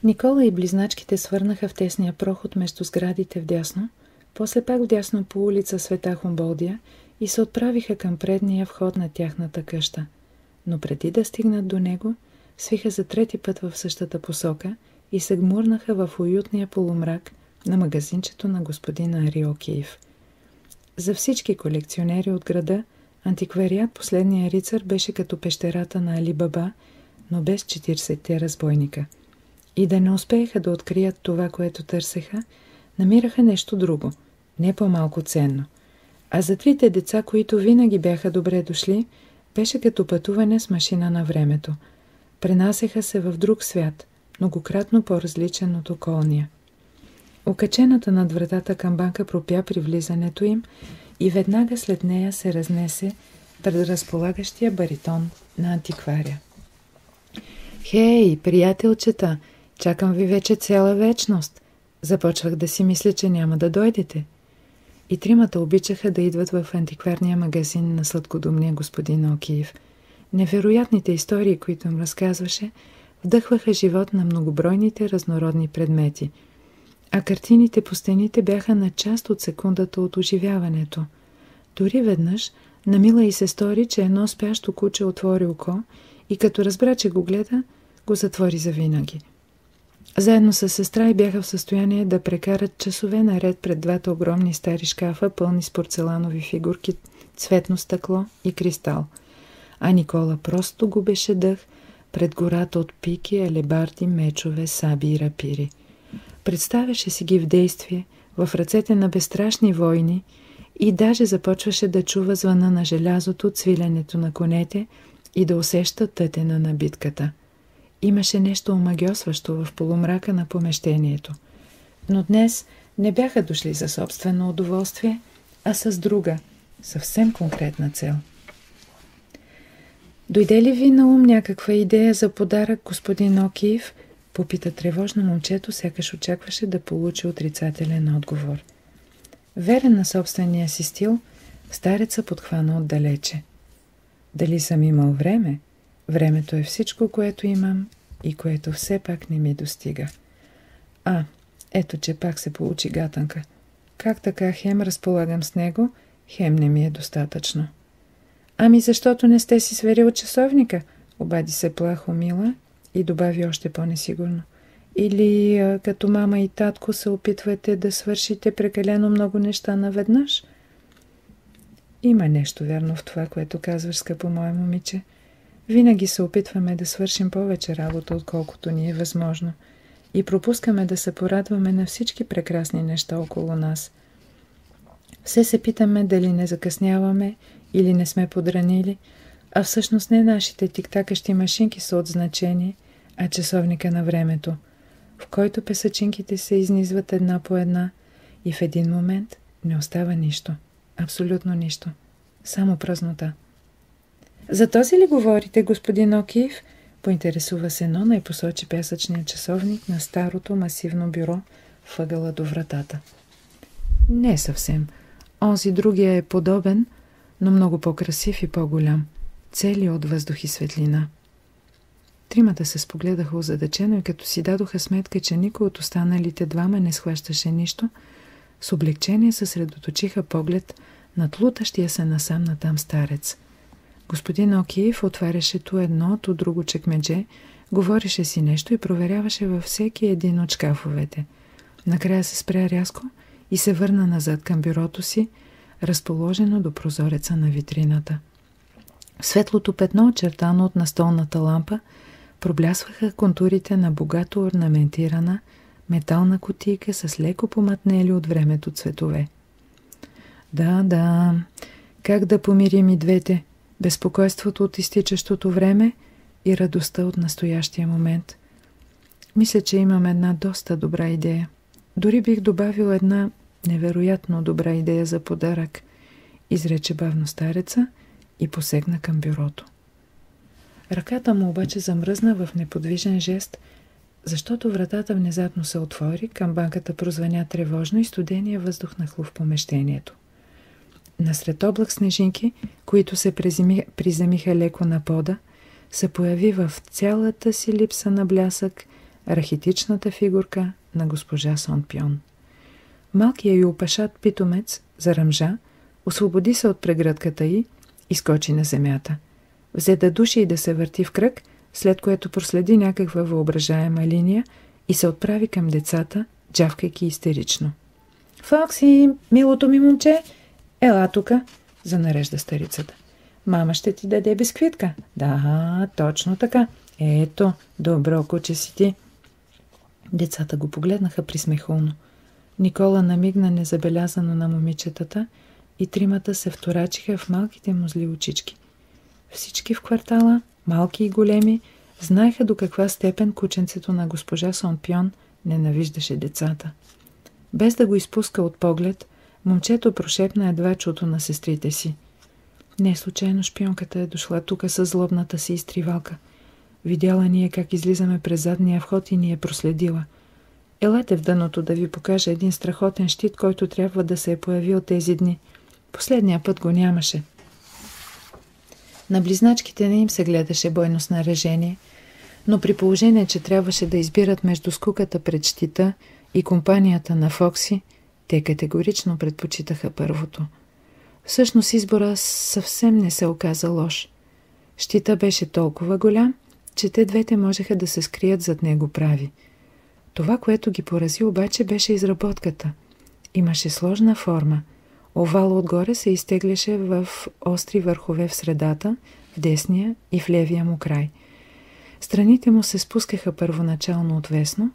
Никола и близначките свърнаха в тесния проход между сградите вдясно, после пак вдясно по улица Света Хумболдия и се отправиха към предния вход на тяхната къща. Но преди да стигнат до него, свиха за трети път в същата посока и се гмурнаха в уютния полумрак на магазинчето на господин Ариокиев. За всички колекционери от града антиквариат Последния рицар беше като пещерата на Али Баба, но без 40-те разбойника. И да не успееха да открият това, което търсеха, намираха нещо друго, не по-малко ценно. А за трите деца, които винаги бяха добре дошли, беше като пътуване с машина на времето. Пренасеха се в друг свят, многократно по-различен от околния. Окачената над вратата камбанка пропя при влизането им и веднага след нея се разнесе пред разполагащия баритон на антикваря. «Хей, приятелчета, чакам ви вече цяла вечност. Започвах да си мисля, че няма да дойдете». И тримата обичаха да идват в антикварния магазин на сладкодумния господин Окиев. Невероятните истории, които им разказваше, вдъхваха живот на многобройните разнородни предмети. А картините по стените бяха на част от секундата от оживяването. Дори веднъж на Мила и се стори, че едно спящо куче отвори око и като разбра, че го гледа, го затвори завинаги. Заедно с сестра и бяха в състояние да прекарат часове наред пред двата огромни стари шкафа, пълни с порцеланови фигурки, цветно стъкло и кристал. А Никола просто губеше дъх пред гората от пики, алебарди, мечове, саби и рапири. Представяше си ги в действие, в ръцете на безстрашни войни и даже започваше да чува звъна на желязото, цвилянето на конете и да усеща тътена на битката. Имаше нещо омагьосващо в полумрака на помещението. Но днес не бяха дошли за собствено удоволствие, а с друга, съвсем конкретна цел. «Дойде ли ви на ум някаква идея за подарък, господин Окиев?» попита тревожно момчето, сякаш очакваше да получи отрицателен отговор. Верен на собствения си стил, стареца подхвана отдалече. «Дали съм имал време? Времето е всичко, което имам и което все пак не ми достига. Ето, че пак се получи гатанка. Как така хем разполагам с него, хем не ми е достатъчно?» Защото не сте си сверил часовника», обади се плахо Мила и добави още по-несигурно. «Или като мама и татко се опитвате да свършите прекалено много неща наведнъж?» «Има нещо вярно в това, което казваш, скъпо мое момиче. Винаги се опитваме да свършим повече работа, отколкото ни е възможно, и пропускаме да се порадваме на всички прекрасни неща около нас. Все се питаме дали не закъсняваме или не сме подранили, а всъщност не нашите тиктакащи машинки са от значение, а часовника на времето, в който песачинките се изнизват една по една и в един момент не остава нищо, абсолютно нищо, само празнота». «За този ли говорите, господин Окиев?» поинтересува се Нона и посочи пясъчния часовник на старото масивно бюро в ъгъла до вратата. «Не съвсем. Онзи другия е подобен, но много по-красив и по-голям. Цели от въздух и светлина». Тримата се спогледаха озадачено и като си дадоха сметка, че никой от останалите двама не схващаше нищо, с облегчение съсредоточиха поглед над лутащия се насам натам старец. Господин Окиев отваряше то едно, то друго чекмедже, говореше си нещо и проверяваше във всеки един от шкафовете. Накрая се спря рязко и се върна назад към бюрото си, разположено до прозореца на витрината. В светлото петно, очертано от настолната лампа, проблясваха контурите на богато орнаментирана метална кутийка с леко помътнели от времето цветове. Да, как да помирим и двете? Безпокойството от изтичащото време и радостта от настоящия момент. Мисля, че имам една доста добра идея. Дори бих добавил една невероятно добра идея за подарък, изрече бавно стареца и посегна към бюрото. Ръката му обаче замръзна в неподвижен жест, защото вратата внезапно се отвори, камбанката прозвъня тревожно и студения въздух нахлу в помещението. Насред облак снежинки, които се приземиха леко на пода, се появи в цялата си липса на блясък рахитичната фигурка на госпожа Сон Пьон. Малкият й опашат питомец заръмжа, освободи се от прегръдката й и скочи на земята. Взе да души и да се върти в кръг, след което проследи някаква въображаема линия и се отправи към децата, джавкайки истерично. «Фокси, милото ми момче, ела тука», занарежда старицата. «Мама ще ти даде бисквитка». «Да, точно така. Ето, добро куче си ти». Децата го погледнаха присмехулно. Никола намигна незабелязано на момичетата и тримата се вторачиха в малките му зли очички. Всички в квартала, малки и големи, знаеха до каква степен кученцето на госпожа Сон Пьон ненавиждаше децата. Без да го изпуска от поглед, момчето прошепна едва чуто на сестрите си. Не случайно шпионката е дошла тука със злобната си изтривалка. Видяла ни е как излизаме през задния вход и ни е проследила. Елете в дъното да ви покажа един страхотен щит, който трябва да се е появил тези дни. Последния път го нямаше. На близначките не им се гледаше бойно снаряжение, но при положение, че трябваше да избират между скуката пред щита и компанията на Фокси, те категорично предпочитаха първото. Всъщност избора съвсем не се оказа лош. Щита беше толкова голям, че те двете можеха да се скрият зад него прави. Това, което ги порази обаче, беше изработката. Имаше сложна форма. Овал отгоре се изтегляше в остри върхове в средата, в десния и в левия му край. Страните му се спускаха първоначално отвесно,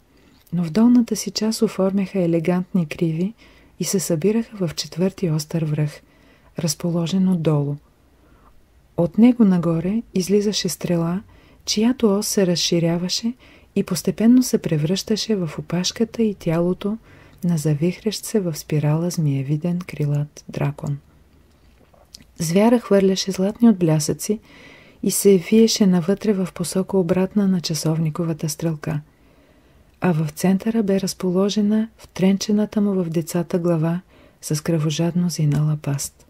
но в долната си част оформяха елегантни криви и се събираха в четвърти остър връх, разположен отдолу. От него нагоре излизаше стрела, чиято ос се разширяваше и постепенно се превръщаше в опашката и тялото на завихрещ се в спирала змиевиден крилат дракон. Звяра хвърляше златни отблясъци и се виеше навътре в посока обратна на часовниковата стрелка, а в центъра бе разположена втренчената му в децата глава с кръвожадно зинала паст.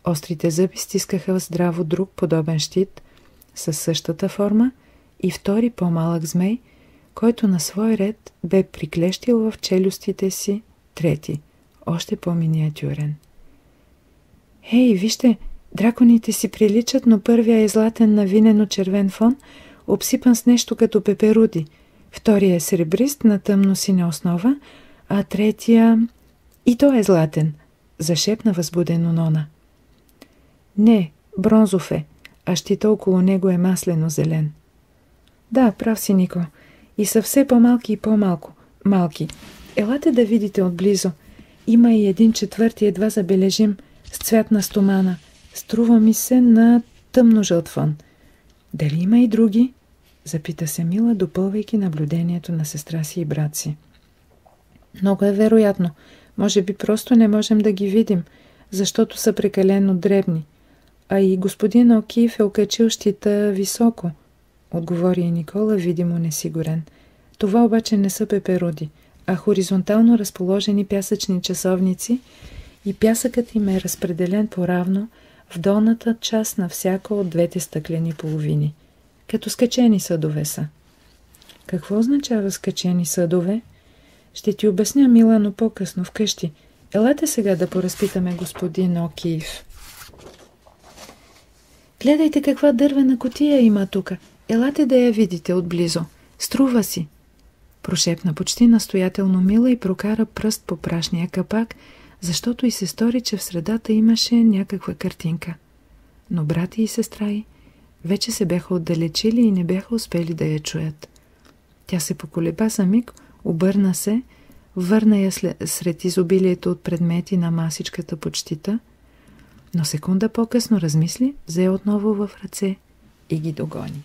Острите зъби стискаха здраво друг подобен щит със същата форма и втори по-малък змей, който на свой ред бе приклещил в челюстите си трети, още по-миниатюрен. «Хей, вижте, драконите си приличат, но първия е златен на винено-червен фон, обсипан с нещо като пеперуди. Втория е сребрист на тъмно-синя основа, а третия... и той е златен», зашепна възбудено Нона. «Не, бронзов е, а щита около него е маслено-зелен». «Да, прав си, Нико. И са все по-малки и по-малко. Малки. Елате да видите отблизо. Има и един четвърти, едва забележим, с цвят на стомана. Струва ми се на тъмно-жълт фон. Дали има и други?» запита се Мила, допълвайки наблюдението на сестра си и брат си. «Много е вероятно. Може би просто не можем да ги видим, защото са прекалено дребни. А и господин Окиев е окачил щита високо», отговори и Никола, видимо несигурен. «Това обаче не са пеперуди, а хоризонтално разположени пясъчни часовници и пясъкът им е разпределен поравно в долната част на всяка от двете стъклени половини. Като скачени съдове са». «Какво означава скачени съдове?» «Ще ти обясня, Мила, но по-късно вкъщи. Елате сега да поразпитаме господин Окиев». «Гледайте каква дървена кутия има тука. Елате да я видите отблизо. Струва си», прошепна почти настоятелно Мила и прокара пръст по прашния капак, защото и се стори, че в средата имаше някаква картинка. Но брати и сестра й вече се бяха отдалечили и не бяха успели да я чуят. Тя се поколеба за миг, обърна се, върна я сред изобилието от предмети на масичката под щита, но секунда по-късно размисли, взе отново в ръце и ги догони.